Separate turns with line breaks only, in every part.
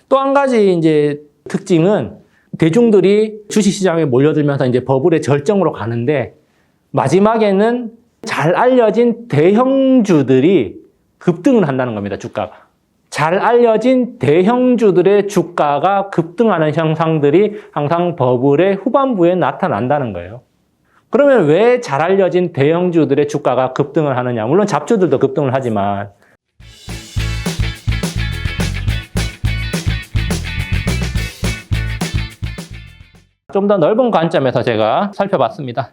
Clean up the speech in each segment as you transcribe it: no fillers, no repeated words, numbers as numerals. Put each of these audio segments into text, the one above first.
또 한 가지 이제 특징은 대중들이 주식시장에 몰려들면서 이제 버블의 절정으로 가는데 마지막에는 잘 알려진 대형주들이 급등을 한다는 겁니다, 주가가. 잘 알려진 대형주들의 주가가 급등하는 현상들이 항상 버블의 후반부에 나타난다는 거예요. 그러면 왜 잘 알려진 대형주들의 주가가 급등을 하느냐? 물론 잡주들도 급등을 하지만 좀 더 넓은 관점에서 제가 살펴봤습니다.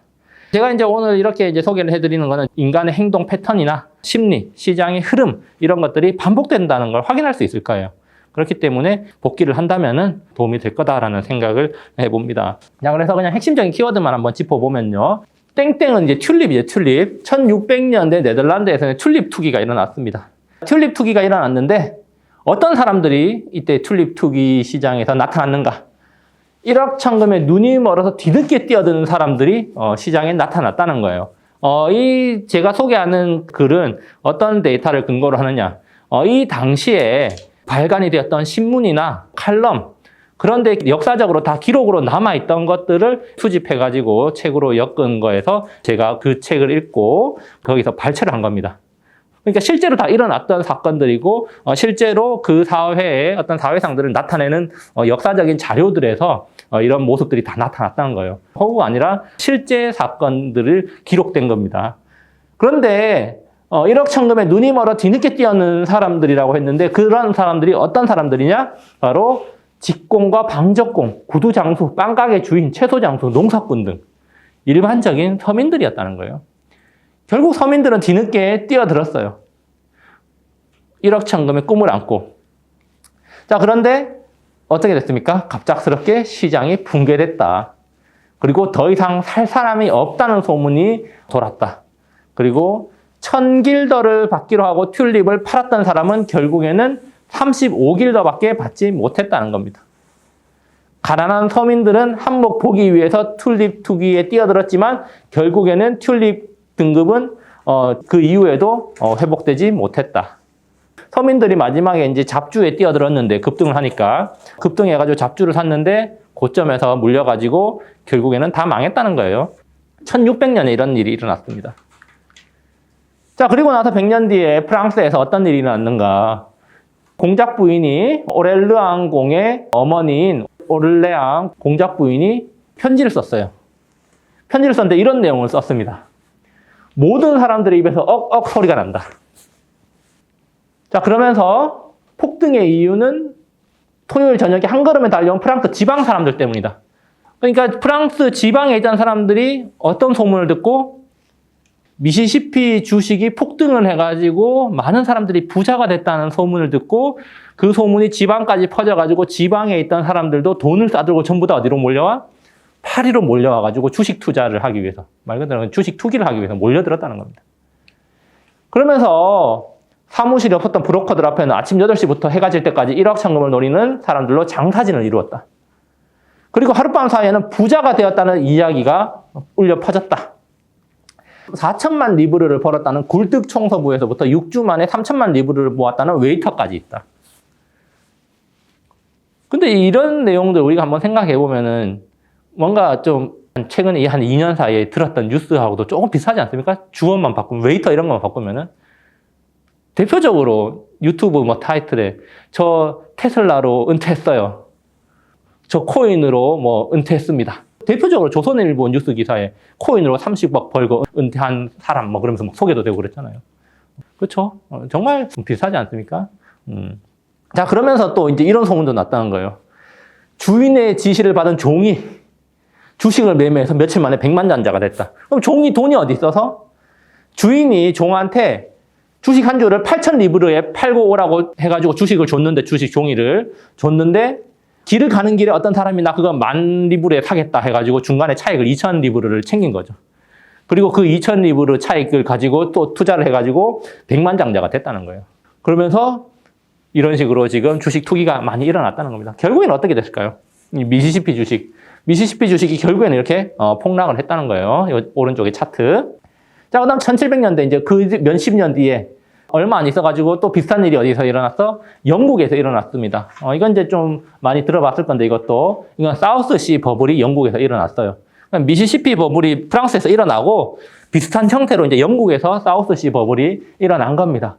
제가 이제 오늘 이렇게 이제 소개를 해드리는 거는 인간의 행동 패턴이나 심리, 시장의 흐름 이런 것들이 반복된다는 걸 확인할 수 있을 거예요. 그렇기 때문에 복귀를 한다면은 도움이 될 거다라는 생각을 해봅니다. 자, 그래서 그냥 핵심적인 키워드만 한번 짚어보면요. 땡땡은 이제 튤립이에요, 튤립. 1600년대 네덜란드에서는 튤립 투기가 일어났습니다. 튤립 투기가 일어났는데 어떤 사람들이 이때 튤립 투기 시장에서 나타났는가? 1억 천금에 눈이 멀어서 뒤늦게 뛰어드는 사람들이 시장에 나타났다는 거예요. 이 제가 소개하는 글은 어떤 데이터를 근거로 하느냐. 이 당시에 발간이 되었던 신문이나 칼럼, 그런데 역사적으로 다 기록으로 남아있던 것들을 수집해가지고 책으로 엮은 거에서 제가 그 책을 읽고 거기서 발췌를 한 겁니다. 그러니까 실제로 다 일어났던 사건들이고 실제로 그 사회의 어떤 사회상들을 나타내는 역사적인 자료들에서 이런 모습들이 다 나타났다는 거예요. 허구가 아니라 실제 사건들을 기록된 겁니다. 그런데 1억 천금에 눈이 멀어 뒤늦게 뛰어드는 사람들이라고 했는데 그런 사람들이 어떤 사람들이냐? 바로 직공과 방적공, 구두장수, 빵가게 주인, 채소장수, 농사꾼 등 일반적인 서민들이었다는 거예요. 결국 서민들은 뒤늦게 뛰어들었어요. 1억 천금의 꿈을 안고. 자, 그런데 어떻게 됐습니까? 갑작스럽게 시장이 붕괴됐다. 그리고 더 이상 살 사람이 없다는 소문이 돌았다. 그리고 1000길더를 받기로 하고 튤립을 팔았던 사람은 결국에는 35길더밖에 받지 못했다는 겁니다. 가난한 서민들은 한몫 보기 위해서 튤립 투기에 뛰어들었지만 결국에는 튤립 등급은 그 이후에도 회복되지 못했다. 서민들이 마지막에 이제 잡주에 뛰어들었는데 급등을 하니까 급등해가지고 잡주를 샀는데 고점에서 물려가지고 결국에는 다 망했다는 거예요. 1600년에 이런 일이 일어났습니다. 자, 그리고 나서 100년 뒤에 프랑스에서 어떤 일이 일어났는가. 공작 부인이 오렐르앙 공의 어머니인 오를레앙 공작 부인이 편지를 썼어요. 편지를 썼는데 이런 내용을 썼습니다. 모든 사람들의 입에서 억억 소리가 난다. 자, 그러면서 폭등의 이유는 토요일 저녁에 한 걸음에 달려온 프랑스 지방 사람들 때문이다. 그러니까 프랑스 지방에 있던 사람들이 어떤 소문을 듣고 미시시피 주식이 폭등을 해가지고 많은 사람들이 부자가 됐다는 소문을 듣고 그 소문이 지방까지 퍼져가지고 지방에 있던 사람들도 돈을 싸들고 전부 다 어디로 몰려와? 파리로 몰려와가지고 주식 투자를 하기 위해서, 말 그대로 주식 투기를 하기 위해서 몰려들었다는 겁니다. 그러면서 사무실이 없었던 브로커들 앞에는 아침 8시부터 해가 질 때까지 1억 천금을 노리는 사람들로 장사진을 이루었다. 그리고 하룻밤 사이에는 부자가 되었다는 이야기가 울려 퍼졌다. 4천만 리브르를 벌었다는 굴뚝 청소부에서부터 6주 만에 3천만 리브르를 모았다는 웨이터까지 있다. 근데 이런 내용들 우리가 한번 생각해 보면은 뭔가 좀 최근에 한 2년 사이에 들었던 뉴스하고도 조금 비슷하지 않습니까? 주어만 바꾸면, 웨이터 이런 것만 바꾸면은 대표적으로 유튜브 뭐 타이틀에 저 테슬라로 은퇴했어요. 저 코인으로 뭐 은퇴했습니다. 대표적으로 조선일보 뉴스 기사에 코인으로 30억 벌고 은퇴한 사람 뭐 그러면서 막 소개도 되고 그랬잖아요. 그렇죠? 정말 비슷하지 않습니까? 자, 그러면서 또 이제 이런 소문도 났다는 거예요. 주인의 지시를 받은 종이 주식을 매매해서 며칠 만에 백만장자가 됐다. 그럼 종이 돈이 어디 있어서? 주인이 종한테 주식 한 주를 8천 리브르에 팔고 오라고 해가지고 주식을 줬는데, 주식 종이를 줬는데, 길을 가는 길에 어떤 사람이 나 그거 10,000 리브르에 사겠다 해가지고 중간에 차익을 2,000 리브르를 챙긴 거죠. 그리고 그 2,000 리브르 차익을 가지고 또 투자를 해가지고 백만장자가 됐다는 거예요. 그러면서 이런 식으로 지금 주식 투기가 많이 일어났다는 겁니다. 결국에는 어떻게 됐을까요? 미시시피 주식이 결국에는 이렇게 폭락을 했다는 거예요. 이 오른쪽에 차트. 자, 그 다음 1700년대, 이제 그 몇십 년 뒤에 얼마 안 있어가지고 또 비슷한 일이 어디서 일어났어? 영국에서 일어났습니다. 이건 이제 좀 많이 들어봤을 건데 이건 사우스시 버블이 영국에서 일어났어요. 미시시피 버블이 프랑스에서 일어나고 비슷한 형태로 이제 영국에서 사우스시 버블이 일어난 겁니다.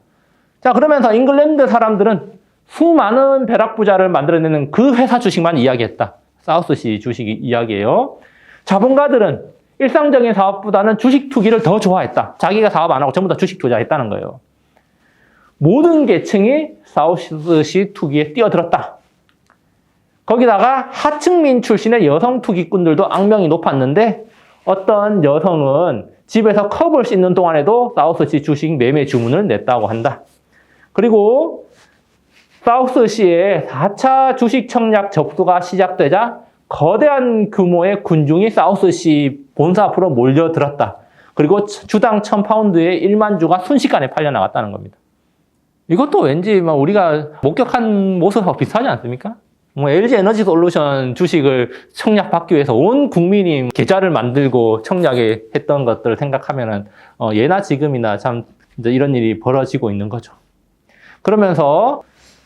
자, 그러면서 잉글랜드 사람들은 수많은 벼락부자를 만들어내는 그 회사 주식만 이야기했다. 사우스시 주식 이야기예요. 자본가들은 일상적인 사업보다는 주식 투기를 더 좋아했다. 자기가 사업 안 하고 전부 다 주식 투자했다는 거예요. 모든 계층이 사우스시 투기에 뛰어들었다. 거기다가 하층민 출신의 여성 투기꾼들도 악명이 높았는데 어떤 여성은 집에서 컵을 씻는 동안에도 사우스시 주식 매매 주문을 냈다고 한다. 그리고 사우스시의 4차 주식 청약 접수가 시작되자 거대한 규모의 군중이 사우스시 본사 앞으로 몰려들었다. 그리고 주당 1000파운드의 1만 주가 순식간에 팔려나갔다는 겁니다. 이것도 왠지 우리가 목격한 모습하고 비슷하지 않습니까? LG 에너지 솔루션 주식을 청약받기 위해서 온 국민이 계좌를 만들고 청약에 했던 것들을 생각하면은 예나 지금이나 참 이런 일이 벌어지고 있는 거죠. 그러면서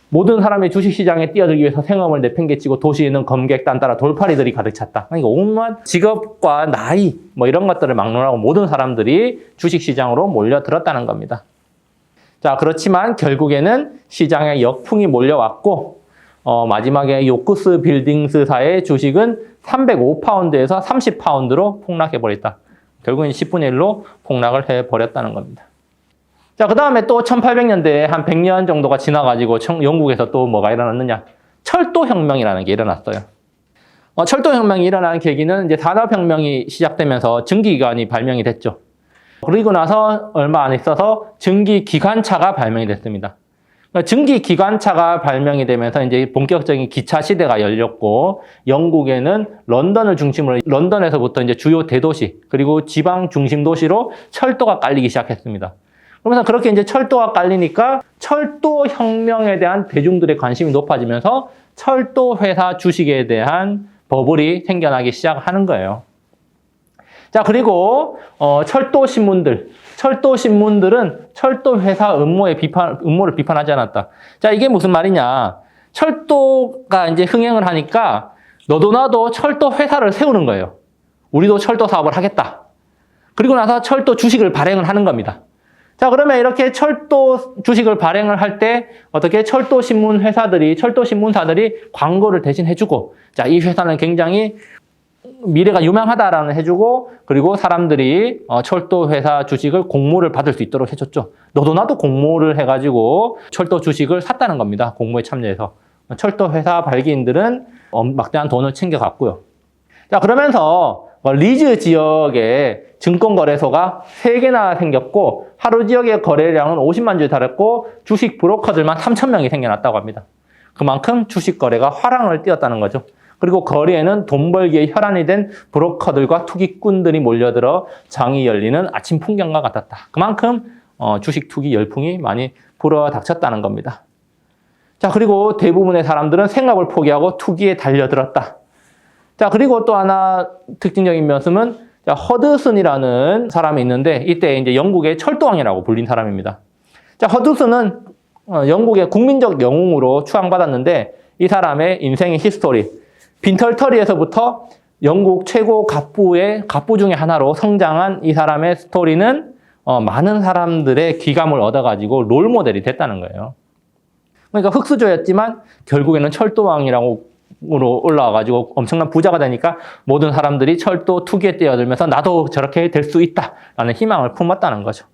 모든 사람이 주식시장에 뛰어들기 위해서 생업을 내팽개치고 도시에는 검객단 따라 돌팔이들이 가득 찼다. 그러니까 온갖 직업과 나이 이런 것들을 막론하고 모든 사람들이 주식시장으로 몰려들었다는 겁니다. 자, 그렇지만 결국에는 시장에 역풍이 몰려왔고 마지막에 요크스 빌딩스사의 주식은 305파운드에서 30파운드로 폭락해버렸다. 결국은 10분의 1로 폭락을 해버렸다는 겁니다. 자, 그 다음에 또 1800년대에 한 100년 정도가 지나가지고 영국에서 또 뭐가 일어났느냐. 철도혁명이라는 게 일어났어요. 철도혁명이 일어나는 계기는 이제 산업혁명이 시작되면서 전기기관이 발명이 됐죠. 그리고 나서 얼마 안 있어서 전기기관차가 발명이 됐습니다. 전기기관차가 발명이 되면서 이제 본격적인 기차 시대가 열렸고, 영국에는 런던을 중심으로, 런던에서부터 이제 주요 대도시, 그리고 지방 중심 도시로 철도가 깔리기 시작했습니다. 그러면서 그렇게 이제 철도가 깔리니까 철도 혁명에 대한 대중들의 관심이 높아지면서 철도 회사 주식에 대한 버블이 생겨나기 시작하는 거예요. 자, 그리고 철도 신문들은 철도 회사 음모를 비판하지 않았다. 자, 이게 무슨 말이냐? 철도가 이제 흥행을 하니까 너도 나도 철도 회사를 세우는 거예요. 우리도 철도 사업을 하겠다. 그리고 나서 철도 주식을 발행을 하는 겁니다. 자, 그러면 이렇게 철도 주식을 발행을 할 때 어떻게 철도 신문사들이 광고를 대신 해주고, 자, 이 회사는 굉장히 미래가 유망하다라는 해주고, 그리고 사람들이 철도 회사 주식을 공모를 받을 수 있도록 해줬죠. 너도 나도 공모를 해가지고 철도 주식을 샀다는 겁니다. 공모에 참여해서. 철도 회사 발기인들은 막대한 돈을 챙겨갔고요. 자, 그러면서 리즈 지역에 증권거래소가 3개나 생겼고, 하루 지역의 거래량은 50만 주에 달했고, 주식 브로커들만 3,000명이 생겨났다고 합니다. 그만큼 주식 거래가 화랑을 띄었다는 거죠. 그리고 거리에는 돈 벌기에 혈안이 된 브로커들과 투기꾼들이 몰려들어 장이 열리는 아침 풍경과 같았다. 그만큼 주식 투기 열풍이 많이 불어닥쳤다는 겁니다. 자, 그리고 대부분의 사람들은 생업을 포기하고 투기에 달려들었다. 자, 그리고 또 하나 특징적인 면은 허드슨이라는 사람이 있는데, 이때 이제 영국의 철도왕이라고 불린 사람입니다. 자, 허드슨은 영국의 국민적 영웅으로 추앙받았는데, 이 사람의 인생의 히스토리, 빈털터리에서부터 영국 최고 갑부 중에 하나로 성장한 이 사람의 스토리는 많은 사람들의 귀감을 얻어가지고 롤모델이 됐다는 거예요. 그러니까 흙수저였지만 결국에는 철도왕이라고 올라와가지고 엄청난 부자가 되니까 모든 사람들이 철도 투기에 뛰어들면서 나도 저렇게 될 수 있다라는 희망을 품었다는 거죠.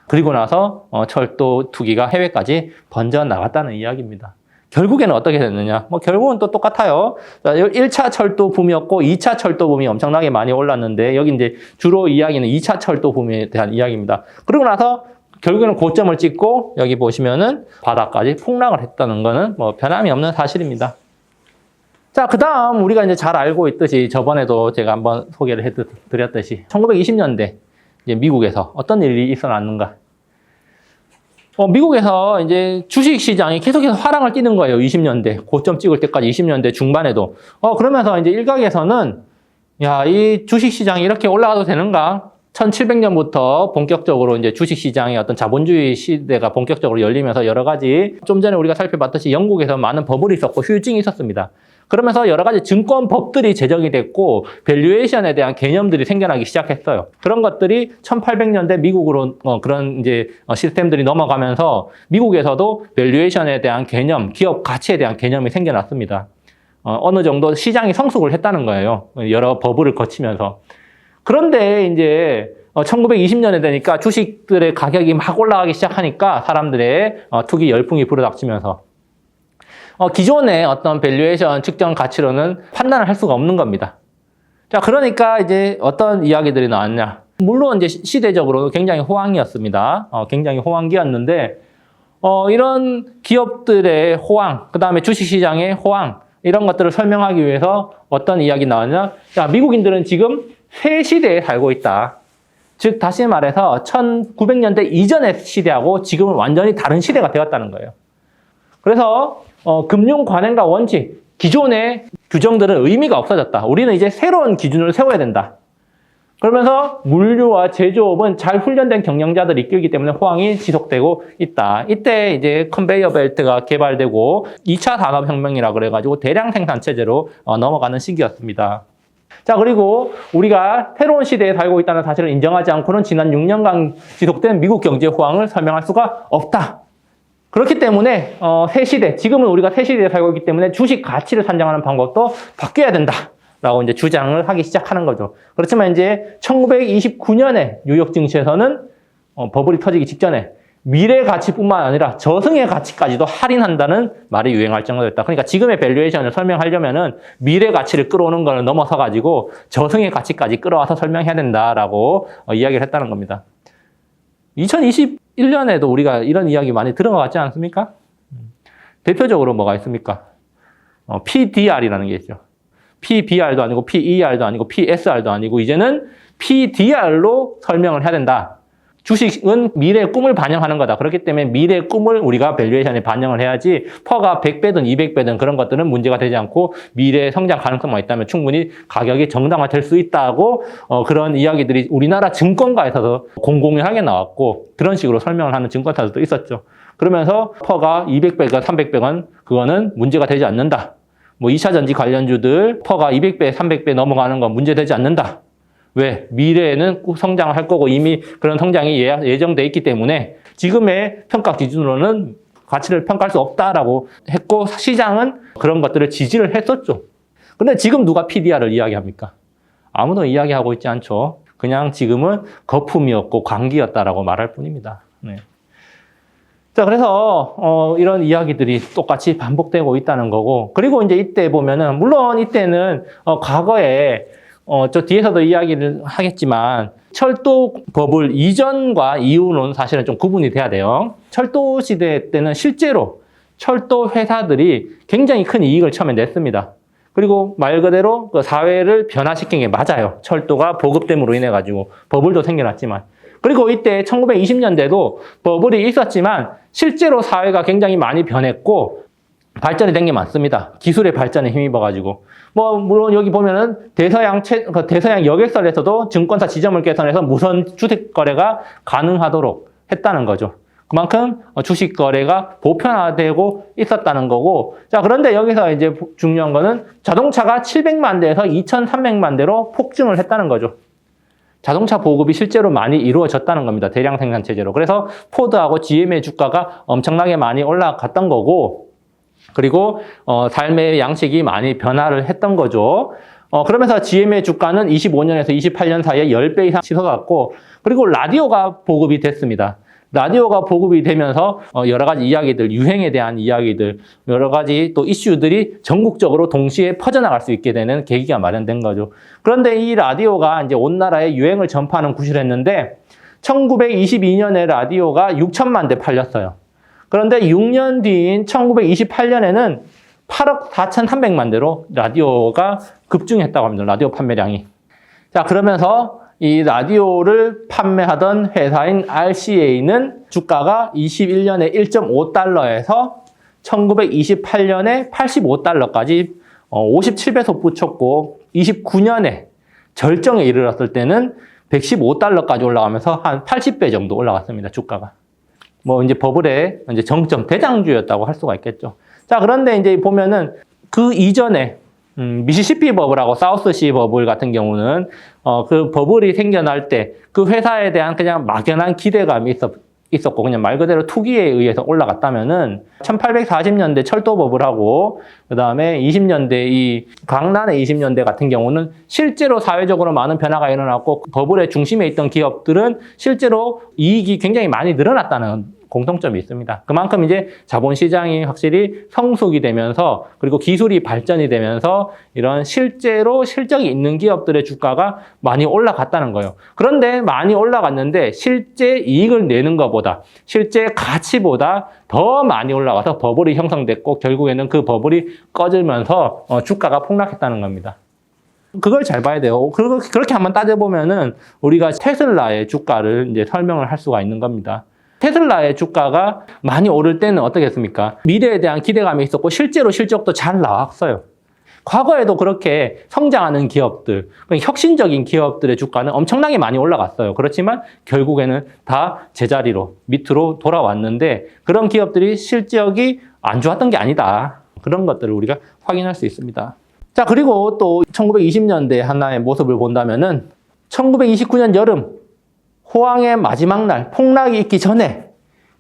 그리고 나서 철도 투기가 해외까지 번져나갔다는 이야기입니다. 결국에는 어떻게 됐느냐? 결국은 또 똑같아요. 1차 철도 붐이었고 2차 철도 붐이 엄청나게 많이 올랐는데, 여기 이제 주로 이야기는 2차 철도 붐에 대한 이야기입니다. 그러고 나서 결국에는 고점을 찍고 여기 보시면은 바닥까지 폭락을 했다는 거는 변함이 없는 사실입니다. 자, 그 다음 우리가 이제 잘 알고 있듯이, 저번에도 제가 한번 소개를 해드렸듯이 1920년대 이제 미국에서 어떤 일이 있어났는가? 미국에서 이제 주식 시장이 계속해서 화랑을 띠는 거예요. 20년대 고점 찍을 때까지 20년대 중반에도. 그러면서 이제 일각에서는 야, 이 주식 시장이 이렇게 올라가도 되는가? 1700년부터 본격적으로 이제 주식시장의 어떤 자본주의 시대가 본격적으로 열리면서 여러 가지 좀 전에 우리가 살펴봤듯이 영국에서 많은 버블이 있었고 휴증이 있었습니다. 그러면서 여러 가지 증권법들이 제정이 됐고 밸류에이션에 대한 개념들이 생겨나기 시작했어요. 그런 것들이 1800년대 미국으로 그런 이제 시스템들이 넘어가면서 미국에서도 밸류에이션에 대한 개념, 기업 가치에 대한 개념이 생겨났습니다. 어느 정도 시장이 성숙을 했다는 거예요. 여러 버블을 거치면서. 그런데 이제 1920년에 되니까 주식들의 가격이 막 올라가기 시작하니까 사람들의 투기 열풍이 불어닥치면서 기존의 어떤 밸류에이션 측정 가치로는 판단을 할 수가 없는 겁니다. 자, 그러니까 이제 어떤 이야기들이 나왔냐. 물론 이제 시대적으로 굉장히 호황이었습니다. 굉장히 호황기였는데, 이런 기업들의 호황, 그 다음에 주식시장의 호황, 이런 것들을 설명하기 위해서 어떤 이야기 나왔냐. 자, 미국인들은 지금 새 시대에 살고 있다. 즉, 다시 말해서 1900년대 이전의 시대하고 지금은 완전히 다른 시대가 되었다는 거예요. 그래서 금융 관행과 원칙, 기존의 규정들은 의미가 없어졌다. 우리는 이제 새로운 기준을 세워야 된다. 그러면서 물류와 제조업은 잘 훈련된 경영자들이 이끌기 때문에 호황이 지속되고 있다. 이때 이제 컨베이어 벨트가 개발되고 2차 산업혁명이라 그래가지고 대량 생산 체제로 넘어가는 시기였습니다. 자, 그리고 우리가 새로운 시대에 살고 있다는 사실을 인정하지 않고는 지난 6년간 지속된 미국 경제 호황을 설명할 수가 없다. 그렇기 때문에 새 시대, 지금은 우리가 새 시대에 살고 있기 때문에 주식 가치를 산정하는 방법도 바뀌어야 된다라고 이제 주장을 하기 시작하는 거죠. 그렇지만 이제 1929년에 뉴욕 증시에서는 버블이 터지기 직전에 미래 가치뿐만 아니라 저승의 가치까지도 할인한다는 말이 유행할 정도로 됐다. 그러니까 지금의 밸류에이션을 설명하려면은 미래 가치를 끌어오는 걸 넘어서 가지고 저승의 가치까지 끌어와서 설명해야 된다라고 이야기를 했다는 겁니다. 2021년에도 우리가 이런 이야기 많이 들은 것 같지 않습니까? 대표적으로 뭐가 있습니까? PDR이라는 게 있죠. PBR도 아니고 PER도 아니고 PSR도 아니고 이제는 PDR로 설명을 해야 된다. 주식은 미래의 꿈을 반영하는 거다. 그렇기 때문에 미래의 꿈을 우리가 밸류에이션에 반영을 해야지 퍼가 100배든 200배든 그런 것들은 문제가 되지 않고 미래의 성장 가능성만 있다면 충분히 가격이 정당화될 수 있다고 그런 이야기들이 우리나라 증권가에서도 공공연하게 나왔고 그런 식으로 설명을 하는 증권사들도 있었죠. 그러면서 퍼가 200배가 300배건 그거는 문제가 되지 않는다. 뭐 2차 전지 관련주들 퍼가 200배, 300배 넘어가는 건 문제되지 않는다. 왜? 미래에는 꼭 성장을 할 거고 이미 그런 성장이 예정돼 있기 때문에 지금의 평가 기준으로는 가치를 평가할 수 없다라고 했고 시장은 그런 것들을 지지를 했었죠. 근데 지금 누가 PDR을 이야기합니까? 아무도 이야기하고 있지 않죠. 그냥 지금은 거품이었고 광기였다라고 말할 뿐입니다. 네. 자, 그래서 이런 이야기들이 똑같이 반복되고 있다는 거고 그리고 이제 이때 보면은 물론 이때는 과거에 저 뒤에서도 이야기를 하겠지만 철도 버블 이전과 이후는 사실은 좀 구분이 돼야 돼요. 철도 시대 때는 실제로 철도 회사들이 굉장히 큰 이익을 처음에 냈습니다. 그리고 말 그대로 그 사회를 변화시킨 게 맞아요. 철도가 보급됨으로 인해 가지고 버블도 생겨났지만 그리고 이때 1920년대도 버블이 있었지만 실제로 사회가 굉장히 많이 변했고 발전이 된 게 많습니다. 기술의 발전에 힘입어가지고. 물론 여기 보면은 대서양 여객선에서도 증권사 지점을 개선해서 무선 주식 거래가 가능하도록 했다는 거죠. 그만큼 주식 거래가 보편화되고 있었다는 거고. 자, 그런데 여기서 이제 중요한 거는 자동차가 700만 대에서 2,300만 대로 폭증을 했다는 거죠. 자동차 보급이 실제로 많이 이루어졌다는 겁니다. 대량 생산 체제로. 그래서 포드하고 GM의 주가가 엄청나게 많이 올라갔던 거고, 그리고 삶의 양식이 많이 변화를 했던 거죠. 그러면서 GM의 주가는 25년에서 28년 사이에 10배 이상 치솟았고 그리고 라디오가 보급이 됐습니다. 라디오가 보급이 되면서 여러 가지 이야기들, 유행에 대한 이야기들, 여러 가지 또 이슈들이 전국적으로 동시에 퍼져나갈 수 있게 되는 계기가 마련된 거죠. 그런데 이 라디오가 이제 온 나라에 유행을 전파하는 구실을 했는데 1922년에 라디오가 6천만 대 팔렸어요. 그런데 6년 뒤인 1928년에는 8억 4,300만 대로 라디오가 급증했다고 합니다. 라디오 판매량이. 자, 그러면서 이 라디오를 판매하던 회사인 RCA는 주가가 21년에 1.5달러에서 1928년에 85달러까지 57배속 붙였고 29년에 절정에 이르렀을 때는 115달러까지 올라가면서 한 80배 정도 올라갔습니다. 주가가. 뭐 이제 버블의 이제 정점 대장주였다고 할 수가 있겠죠. 자, 그런데 이제 보면은 그 이전에 미시시피 버블하고 사우스시 버블 같은 경우는 그 버블이 생겨날 때 그 회사에 대한 그냥 막연한 기대감이 있었고 그냥 말 그대로 투기에 의해서 올라갔다면은 1840년대 철도 버블하고 그다음에 20년대 이 광란의 20년대 같은 경우는 실제로 사회적으로 많은 변화가 일어났고 버블의 중심에 있던 기업들은 실제로 이익이 굉장히 많이 늘어났다는 공통점이 있습니다. 그만큼 이제 자본시장이 확실히 성숙이 되면서 그리고 기술이 발전이 되면서 이런 실제로 실적이 있는 기업들의 주가가 많이 올라갔다는 거예요. 그런데 많이 올라갔는데 실제 이익을 내는 것보다 실제 가치보다 더 많이 올라가서 버블이 형성됐고 결국에는 그 버블이 꺼지면서 주가가 폭락했다는 겁니다. 그걸 잘 봐야 돼요. 그렇게 한번 따져보면은 우리가 테슬라의 주가를 이제 설명을 할 수가 있는 겁니다. 테슬라의 주가가 많이 오를 때는 어떻겠습니까? 미래에 대한 기대감이 있었고 실제로 실적도 잘 나왔어요. 과거에도 그렇게 성장하는 기업들, 혁신적인 기업들의 주가는 엄청나게 많이 올라갔어요. 그렇지만 결국에는 다 제자리로 밑으로 돌아왔는데 그런 기업들이 실적이 안 좋았던 게 아니다. 그런 것들을 우리가 확인할 수 있습니다. 자, 그리고 또 1920년대 하나의 모습을 본다면은 1929년 여름 호황의 마지막 날, 폭락이 있기 전에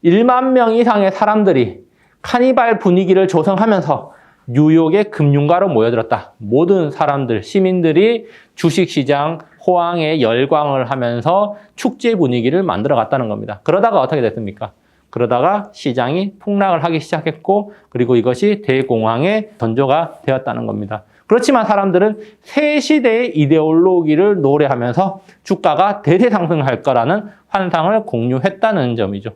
1만 명 이상의 사람들이 카니발 분위기를 조성하면서 뉴욕의 금융가로 모여들었다. 모든 사람들, 시민들이 주식시장 호황에 열광을 하면서 축제 분위기를 만들어 갔다는 겁니다. 그러다가 어떻게 됐습니까? 그러다가 시장이 폭락을 하기 시작했고 그리고 이것이 대공황의 전조가 되었다는 겁니다. 그렇지만 사람들은 새 시대의 이데올로기를 노래하면서 주가가 대대 상승할 거라는 환상을 공유했다는 점이죠.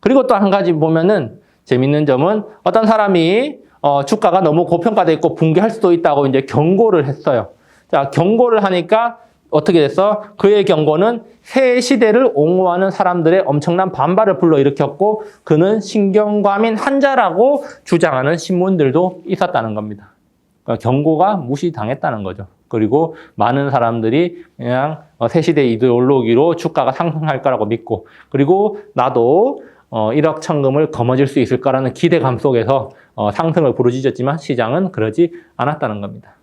그리고 또 한 가지 보면은 재밌는 점은 어떤 사람이 주가가 너무 고평가돼 있고 붕괴할 수도 있다고 이제 경고를 했어요. 자, 경고를 하니까 어떻게 됐어? 그의 경고는 새 시대를 옹호하는 사람들의 엄청난 반발을 불러일으켰고 그는 신경과민 환자라고 주장하는 신문들도 있었다는 겁니다. 그러니까 경고가 무시당했다는 거죠. 그리고 많은 사람들이 그냥 새 시대 이데올로기로 주가가 상승할 거라고 믿고 그리고 나도 1억 천금을 거머쥘 수 있을 거라는 기대감 속에서 상승을 부르짖었지만 시장은 그러지 않았다는 겁니다.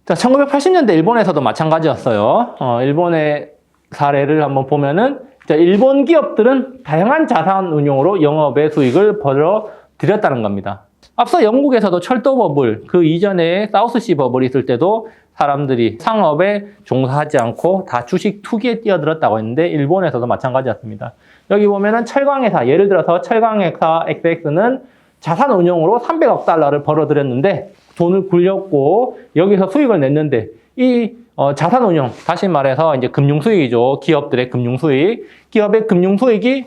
자, 1980년대 일본에서도 마찬가지였어요. 일본의 사례를 한번 보면은 일본 기업들은 다양한 자산 운용으로 영업의 수익을 벌어들였다는 겁니다. 앞서 영국에서도 철도 버블, 그 이전에 사우스시 버블이 있을 때도 사람들이 상업에 종사하지 않고 다 주식 투기에 뛰어들었다고 했는데 일본에서도 마찬가지였습니다. 여기 보면은 철강회사, 예를 들어서 철강회사 XX는 자산 운용으로 300억 달러를 벌어들였는데 돈을 굴렸고 여기서 수익을 냈는데 이 자산 운용, 다시 말해서 이제 금융 수익이죠. 기업들의 금융 수익. 기업의 금융 수익이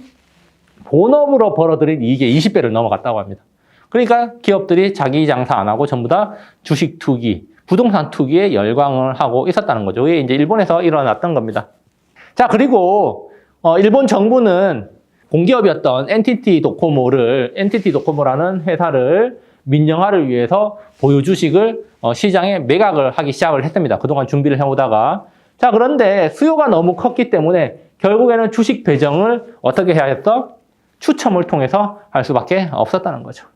본업으로 벌어들인 이익의 20배를 넘어갔다고 합니다. 그러니까 기업들이 자기 장사 안 하고 전부 다 주식 투기, 부동산 투기에 열광을 하고 있었다는 거죠. 이게 이제 일본에서 일어났던 겁니다. 자, 그리고 일본 정부는 공기업이었던 NTT 도코모라는 회사를 민영화를 위해서 보유 주식을 시장에 매각을 하기 시작을 했습니다. 그동안 준비를 해오다가. 자, 그런데 수요가 너무 컸기 때문에 결국에는 주식 배정을 어떻게 해야 했어? 추첨을 통해서 할 수밖에 없었다는 거죠.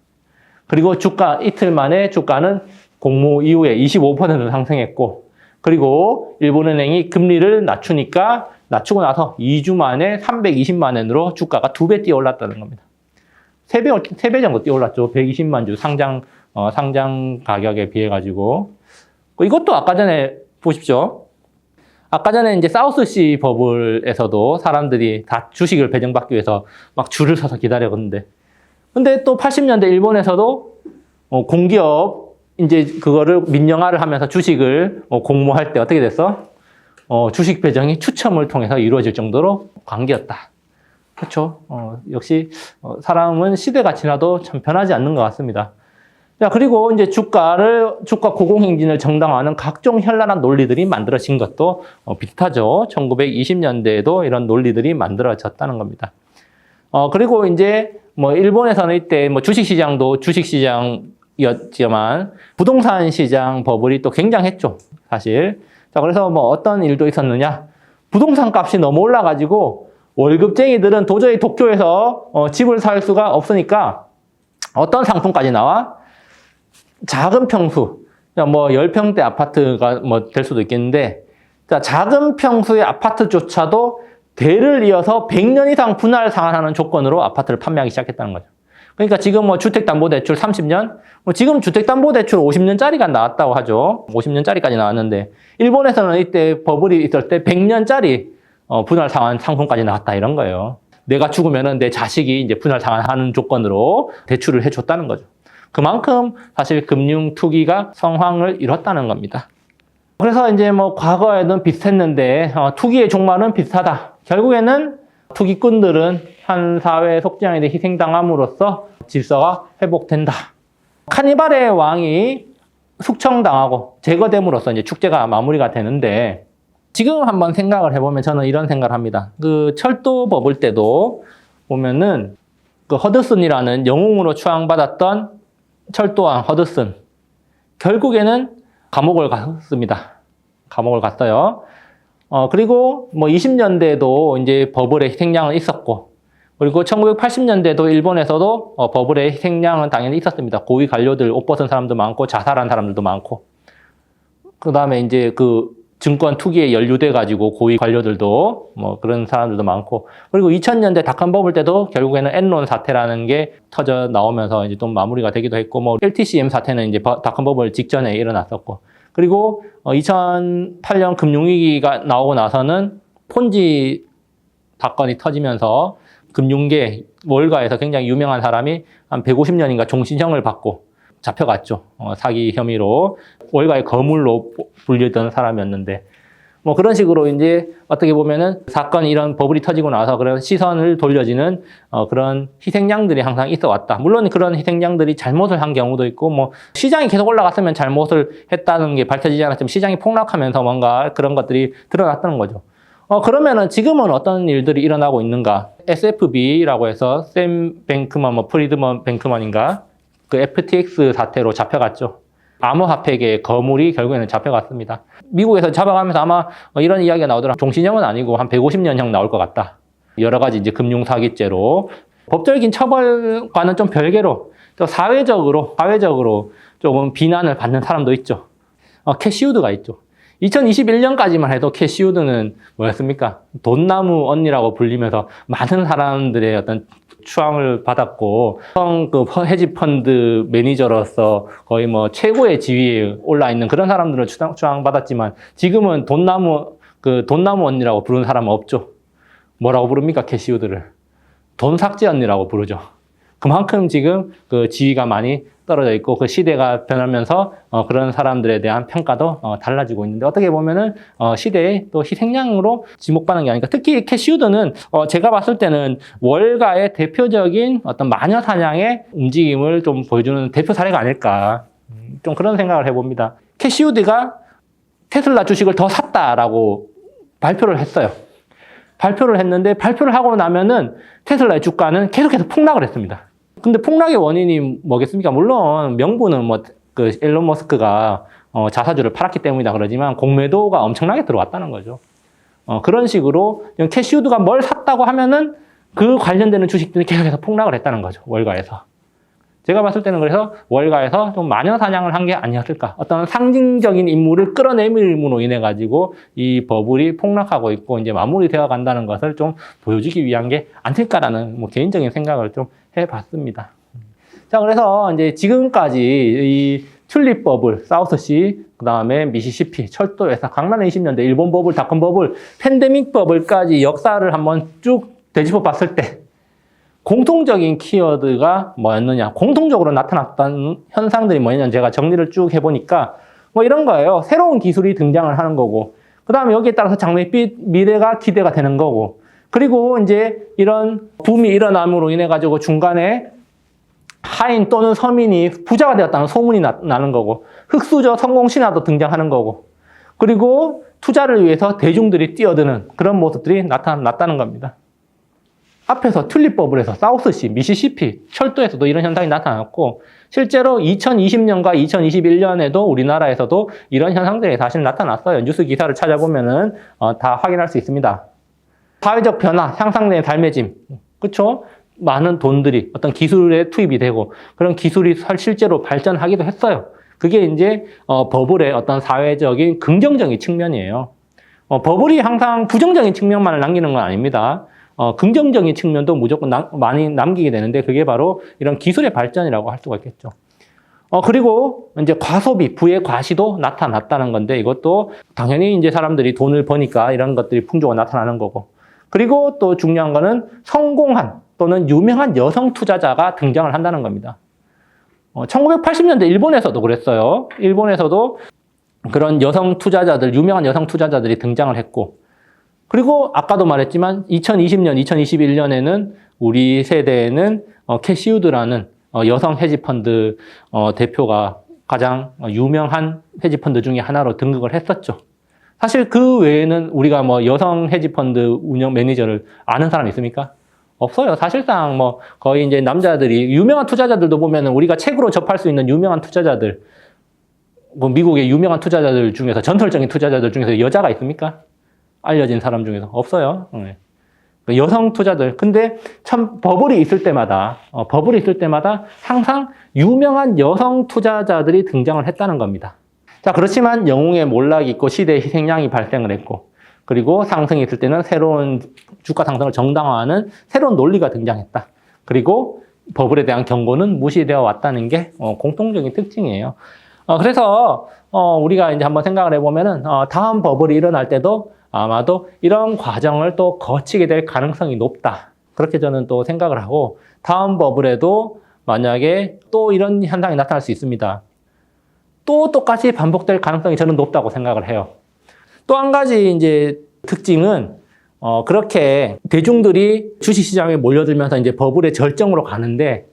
그리고 이틀 만에 주가는 공모 이후에 25% 상승했고, 그리고 일본은행이 금리를 낮추고 나서 2주 만에 320만 엔으로 주가가 2배 뛰어 올랐다는 겁니다. 3배 정도 뛰어 올랐죠. 120만 주 상장 가격에 비해 가지고. 이것도 아까 전에 보십시오. 아까 전에 이제 사우스시 버블에서도 사람들이 다 주식을 배정받기 위해서 막 줄을 서서 기다렸는데, 근데 또 80년대 일본에서도 공기업 이제 그거를 민영화를 하면서 주식을 공모할 때 어떻게 됐어? 주식 배정이 추첨을 통해서 이루어질 정도로 광기였다. 그렇죠? 역시 사람은 시대가 지나도 참 변하지 않는 것 같습니다. 자, 그리고 이제 주가 고공행진을 정당화하는 각종 현란한 논리들이 만들어진 것도 비슷하죠. 1920년대에도 이런 논리들이 만들어졌다는 겁니다. 그리고 이제 일본에서는 이때 주식시장도 주식시장이었지만 부동산 시장 버블이 또 굉장했죠. 사실. 자, 그래서 뭐 어떤 일도 있었느냐? 부동산 값이 너무 올라가지고 월급쟁이들은 도저히 도쿄에서 집을 살 수가 없으니까 어떤 상품까지 나와? 작은 평수, 뭐 10평대 아파트가 뭐 될 수도 있겠는데, 자, 작은 평수의 아파트조차도 대를 이어서 100년 이상 분할 상환하는 조건으로 아파트를 판매하기 시작했다는 거죠. 그러니까 지금 뭐 주택담보대출 30년, 뭐 지금 주택담보대출 50년짜리가 나왔다고 하죠. 50년짜리까지 나왔는데, 일본에서는 이때 버블이 있을 때 100년짜리 분할 상환 상품까지 나왔다 이런 거예요. 내가 죽으면은 내 자식이 이제 분할 상환하는 조건으로 대출을 해줬다는 거죠. 그만큼 사실 금융 투기가 성황을 이뤘다는 겁니다. 그래서 이제 뭐 과거에는 비슷했는데 투기의 종말은 비슷하다. 결국에는 투기꾼들은 한 사회의 속죄양에 대해 희생당함으로써 질서가 회복된다. 카니발의 왕이 숙청당하고 제거됨으로써 이제 축제가 마무리가 되는데, 지금 한번 생각을 해보면 저는 이런 생각을 합니다. 그 철도 버블 때도 보면은 그 허드슨이라는 영웅으로 추앙받았던 철도왕 허드슨, 결국에는 감옥을 갔습니다. 감옥을 갔어요. 그리고 뭐 20년대에도 이제 버블의 희생양은 있었고, 그리고 1980년대도 일본에서도 버블의 희생양은 당연히 있었습니다. 고위 관료들 옷 벗은 사람도 많고 자살한 사람들도 많고, 그 다음에 이제 그 증권 투기에 연루돼 가지고 고위 관료들도 뭐 그런 사람들도 많고, 그리고 2000년대 닷컴 버블 때도 결국에는 엔론 사태라는 게 터져 나오면서 이제 좀 마무리가 되기도 했고, 뭐 LTCM 사태는 이제 닷컴 버블 직전에 일어났었고, 그리고 2008년 금융위기가 나오고 나서는 폰지 사건이 터지면서 금융계 월가에서 굉장히 유명한 사람이 한 150년인가 종신형을 받고 잡혀갔죠. 사기 혐의로. 월가의 거물로 불리던 사람이었는데, 뭐 그런 식으로 이제 어떻게 보면은 사건이 이런 버블이 터지고 나서 그런 시선을 돌려지는 그런 희생양들이 항상 있어 왔다. 물론 그런 희생양들이 잘못을 한 경우도 있고, 뭐 시장이 계속 올라갔으면 잘못을 했다는 게 밝혀지지 않았지만 시장이 폭락하면서 뭔가 그런 것들이 드러났다는 거죠. 그러면은 지금은 어떤 일들이 일어나고 있는가? SFB라고 해서 샘 뱅크먼, 뭐 프리드먼 뱅크먼인가? 그 FTX 사태로 잡혀갔죠. 암호화폐계의 거물이 결국에는 잡혀갔습니다. 미국에서 잡아가면서 아마 이런 이야기가 나오더라. 종신형은 아니고 한 150년형 나올 것 같다. 여러 가지 이제 금융사기죄로. 법적인 처벌과는 좀 별개로 또 사회적으로 조금 비난을 받는 사람도 있죠. 캐시우드가 있죠. 2021년까지만 해도 캐시우드는 뭐였습니까? 돈나무 언니라고 불리면서 많은 사람들의 어떤 추앙을 받았고, 그 헤지펀드 매니저로서 거의 뭐 최고의 지위에 올라 있는 그런 사람들을 추앙받았지만, 지금은 돈나무 언니라고 부르는 사람은 없죠. 뭐라고 부릅니까? 캐시우드를 돈삭제 언니라고 부르죠. 그만큼 지금 그 지위가 많이 떨어져 있고, 그 시대가 변하면서 그런 사람들에 대한 평가도 달라지고 있는데, 어떻게 보면은 시대의 또 희생양으로 지목받는 게 아닐까. 특히 캐시우드는 제가 봤을 때는 월가의 대표적인 어떤 마녀 사냥의 움직임을 좀 보여주는 대표 사례가 아닐까, 좀 그런 생각을 해봅니다. 캐시우드가 테슬라 주식을 더 샀다라고 발표를 했어요. 발표를 했는데, 발표를 하고 나면은 테슬라의 주가는 계속해서 폭락을 했습니다. 근데 폭락의 원인이 뭐겠습니까? 물론 명분은 뭐 그 일론 머스크가 자사주를 팔았기 때문이다 그러지만, 공매도가 엄청나게 들어왔다는 거죠. 그런 식으로 캐시우드가 뭘 샀다고 하면은 그 관련되는 주식들이 계속해서 폭락을 했다는 거죠. 월가에서. 제가 봤을 때는 그래서 월가에서 좀 마녀 사냥을 한 게 아니었을까. 어떤 상징적인 인물을 끌어내밀므로 인해 가지고 이 버블이 폭락하고 있고 이제 마무리되어 간다는 것을 좀 보여주기 위한 게 아닐까라는 뭐 개인적인 생각을 좀 해봤습니다. 자, 그래서 이제 지금까지 이 튤립 버블, 사우스시, 그 다음에 미시시피, 철도에서 강남 20년대, 일본 버블, 닷컴 버블, 팬데믹 버블까지 역사를 한번 쭉 되짚어 봤을 때 공통적인 키워드가 뭐였느냐, 공통적으로 나타났던 현상들이 뭐였냐, 제가 정리를 쭉 해보니까 뭐 이런 거예요. 새로운 기술이 등장을 하는 거고, 그 다음에 여기에 따라서 장밋빛 미래가 기대가 되는 거고, 그리고 이제 이런 붐이 일어남으로 인해 가지고 중간에 하인 또는 서민이 부자가 되었다는 소문이 나는 거고, 흑수저 성공 신화도 등장하는 거고, 그리고 투자를 위해서 대중들이 뛰어드는 그런 모습들이 나타났다는 겁니다. 앞에서 튤립 버블에서 사우스시, 미시시피, 철도에서도 이런 현상이 나타났고 실제로 2020년과 2021년에도 우리나라에서도 이런 현상들이 사실 나타났어요. 뉴스 기사를 찾아보면은 다 확인할 수 있습니다. 사회적 변화, 향상된 삶의 짐, 그렇죠? 많은 돈들이 어떤 기술에 투입이 되고 그런 기술이 실제로 발전하기도 했어요. 그게 이제 버블의 어떤 사회적인 긍정적인 측면이에요. 버블이 항상 부정적인 측면만을 남기는 건 아닙니다. 긍정적인 측면도 무조건 많이 남기게 되는데 그게 바로 이런 기술의 발전이라고 할 수가 있겠죠. 그리고 이제 과소비, 부의 과시도 나타났다는 건데 이것도 당연히 이제 사람들이 돈을 버니까 이런 것들이 풍조가 나타나는 거고. 그리고 또 중요한 거는 성공한 또는 유명한 여성 투자자가 등장을 한다는 겁니다. 1980년대 일본에서도 그랬어요. 일본에서도 그런 여성 투자자들, 유명한 여성 투자자들이 등장을 했고 그리고 아까도 말했지만 2020년, 2021년에는 우리 세대에는 캐시우드라는 여성 헤지펀드 대표가 가장 유명한 헤지펀드 중에 하나로 등극을 했었죠. 사실 그 외에는 우리가 뭐 여성 헤지펀드 운영 매니저를 아는 사람이 있습니까? 없어요. 사실상 뭐 거의 이제 남자들이 유명한 투자자들도 보면은 우리가 책으로 접할 수 있는 유명한 투자자들, 뭐 미국의 유명한 투자자들 중에서 전설적인 투자자들 중에서 여자가 있습니까? 알려진 사람 중에서 없어요. 여성 투자들. 근데 참 버블이 있을 때마다 항상 유명한 여성 투자자들이 등장을 했다는 겁니다. 자, 그렇지만 영웅의 몰락이 있고 시대의 희생양이 발생을 했고 그리고 상승이 있을 때는 새로운 주가 상승을 정당화하는 새로운 논리가 등장했다. 그리고 버블에 대한 경고는 무시되어 왔다는 게 공통적인 특징이에요. 그래서 우리가 이제 한번 생각을 해보면은 다음 버블이 일어날 때도 아마도 이런 과정을 또 거치게 될 가능성이 높다. 그렇게 저는 또 생각을 하고 다음 버블에도 만약에 또 이런 현상이 나타날 수 있습니다. 또 똑같이 반복될 가능성이 저는 높다고 생각을 해요. 또 한 가지 이제 특징은 그렇게 대중들이 주식시장에 몰려들면서 이제 버블의 절정으로 가는데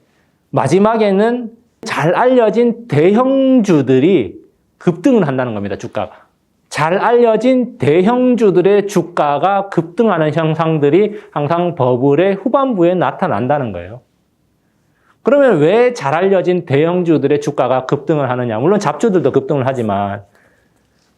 마지막에는 잘 알려진 대형주들이 급등을 한다는 겁니다. 주가가. 잘 알려진 대형주들의 주가가 급등하는 현상들이 항상 버블의 후반부에 나타난다는 거예요. 그러면 왜 잘 알려진 대형주들의 주가가 급등을 하느냐? 물론 잡주들도 급등을 하지만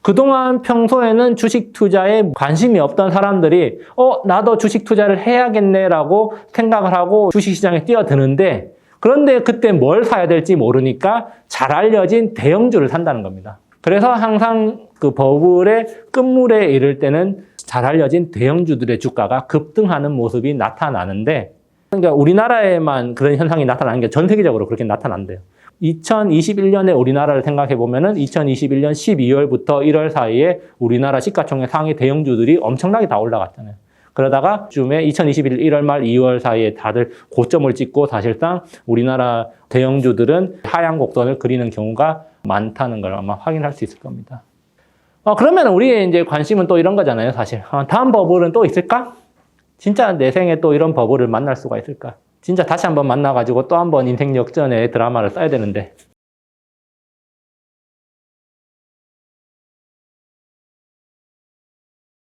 그동안 평소에는 주식 투자에 관심이 없던 사람들이 나도 주식 투자를 해야겠네라고 생각을 하고 주식시장에 뛰어드는데 그런데 그때 뭘 사야 될지 모르니까 잘 알려진 대형주를 산다는 겁니다. 그래서 항상 그 버블의 끝물에 이를 때는 잘 알려진 대형주들의 주가가 급등하는 모습이 나타나는데 그러니까 우리나라에만 그런 현상이 나타나는 게 전 세계적으로 그렇게 나타난대요. 2021년에 우리나라를 생각해 보면은 2021년 12월부터 1월 사이에 우리나라 시가총액 상위 대형주들이 엄청나게 다 올라갔잖아요. 그러다가 쯤에 2021년 1월 말 2월 사이에 다들 고점을 찍고 사실상 우리나라 대형주들은 하향 곡선을 그리는 경우가 많다는 걸 아마 확인할 수 있을 겁니다. 그러면 우리의 이제 관심은 또 이런 거잖아요, 사실. 다음 버블은 또 있을까? 진짜 내 생에 또 이런 버블을 만날 수가 있을까? 진짜 다시 한번 만나가지고 또 한번 인생 역전의 드라마를 써야 되는데